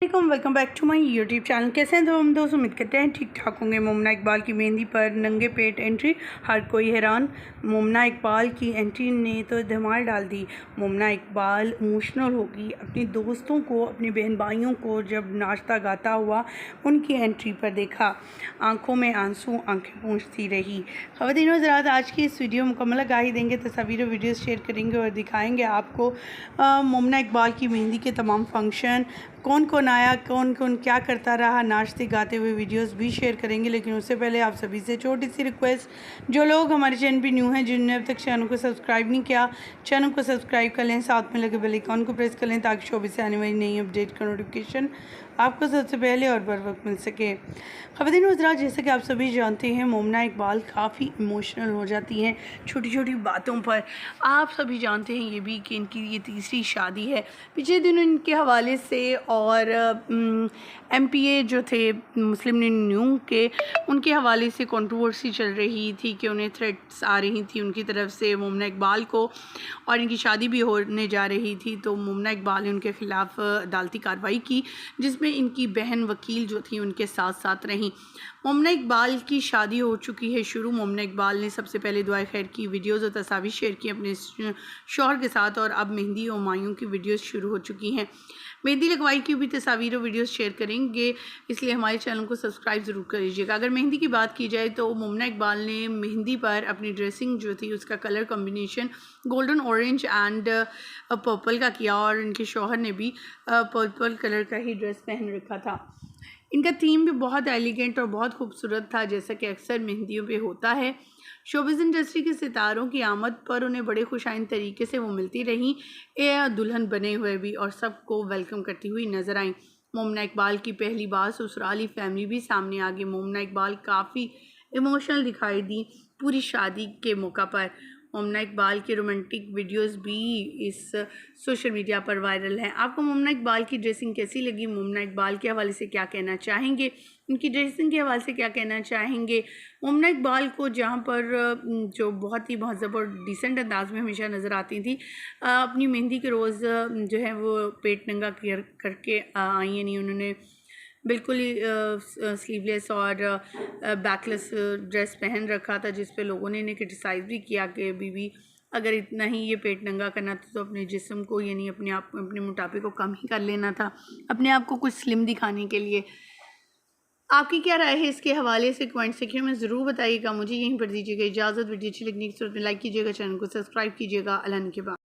Welcome back to my YouTube channel. कैसे हैं तो हम दोस्त, उम्मीद करते हैं ठीक ठाक होंगे। मोमना इकबाल की मेहंदी पर नंगे पेट एंट्री, हर कोई हैरान। मोमना इकबाल की एंट्री ने तो धमाल डाल दी। मोमना इकबाल इमोशनल होगी अपने दोस्तों को, अपने बहन भाइयों को जब नाचता गाता हुआ उनकी एंट्री पर देखा। आंखों में आंसू, आंखें पूंछती रही। ख़वातीन हज़रात, आज की इस वीडियो मुकम्मल आगाही देंगे, तस्वीर वीडियोज़ शेयर करेंगे और दिखाएँगे आपको मोमना इकबाल की मेहंदी के तमाम फंक्शन, कौन कौन आया, कौन कौन क्या करता रहा, नाचते गाते हुए वीडियोस भी शेयर करेंगे। लेकिन उससे पहले आप सभी से छोटी सी रिक्वेस्ट, जो लोग हमारे चैनल पे न्यू हैं, जिन्होंने अब तक चैनल को सब्सक्राइब नहीं किया, चैनल को सब्सक्राइब कर लें, साथ में लगे बेल आइकन को प्रेस कर लें ताकि शोबे से आने वाली नई अपडेट का नोटिफिकेशन आपको सबसे पहले और बर वक्त मिल सके। ख़वातीन हज़रात, जैसे कि आप सभी जानते हैं, मोमना इकबाल काफ़ी इमोशनल हो जाती हैं छोटी छोटी बातों पर। आप सभी जानते हैं ये भी कि इनकी ये तीसरी शादी है। पिछले दिनों इनके हवाले से और MPA जो थे मुस्लिम न्यू के, उनके हवाले से कंट्रोवर्सी चल रही थी कि उन्हें थ्रेट्स आ रही थी उनकी तरफ से मोमना इकबाल को, और इनकी शादी भी होने जा रही थी। तो मोमना इकबाल ने उनके ख़िलाफ़ अदालती कार्रवाई की, जिसमें इनकी बहन वकील जो थी उनके साथ साथ रहीं। मोमना इकबाल की शादी हो चुकी है शुरू। मोमना इकबाल ने सबसे पहले दुआ खैर की वीडियोज़ और तस्वीर शेयर की अपने शौहर के साथ, और अब मेहंदी और मायूं की वीडियोज़ शुरू हो चुकी हैं। मेहंदी लगवाई की भी तस्वीर और वीडियोज़ शेयर करेंगे, इसलिए हमारे चैनल को सब्सक्राइब ज़रूर कर लीजिएगा। अगर मेहंदी की बात की जाए तो मोमना इकबाल ने मेहंदी पर अपनी ड्रेसिंग जो थी उसका colour combination golden orange and purple का किया, और इनके शौहर ने भी पर्पल कलर का ही ड्रेस पहन रखा था। इनका थीम भी बहुत एलिगेंट और बहुत खूबसूरत था, जैसा कि अक्सर मेहंदियों पे होता है। शोबिज़ इंडस्ट्री के सितारों की आमद पर उन्हें बड़े खुशाइन तरीके से वो मिलती रहीं, दुल्हन बने हुए भी, और सबको वेलकम करती हुई नज़र आईं। मोमना इकबाल की पहली बार ससुराली फैमिली भी सामने आ गई। मोमना इकबाल काफ़ी इमोशनल दिखाई दी पूरी शादी के मौका पर। मोमना इकबाल की रोमांटिक वीडियोस भी इस सोशल मीडिया पर वायरल हैं। आपको मोमना इकबाल की ड्रेसिंग कैसी लगी? मोमना इकबाल के हवाले से क्या कहना चाहेंगे? उनकी ड्रेसिंग के हवाले से क्या कहना चाहेंगे? मोमना इकबाल को जहाँ पर जो बहुत ही महज़ब और डिसेंट अंदाज में हमेशा नज़र आती थी, अपनी मेहंदी के रोज़ जो है वो पेट नंगा करके आई हैं। नहीं, उन्होंने बिल्कुल ही स्लीवलेस और बैकलेस ड्रेस पहन रखा था, जिस पे लोगों ने इन्हें क्रिटिसाइज़ भी किया कि बीवी अगर इतना ही ये पेट नंगा करना था तो अपने जिस्म को, यानी अपने आप अपने मोटापे को कम ही कर लेना था, अपने आप को कुछ स्लिम दिखाने के लिए। आपकी क्या राय है इसके हवाले से? कमेंट सेक्शन में ज़रूर बताइएगा। मुझे यहीं पर दीजिएगा इजाज़त। वीडियो अच्छी लगने की सूरत में लाइक कीजिएगा, चैनल को सब्सक्राइब कीजिएगा। अल्लाह के बाद।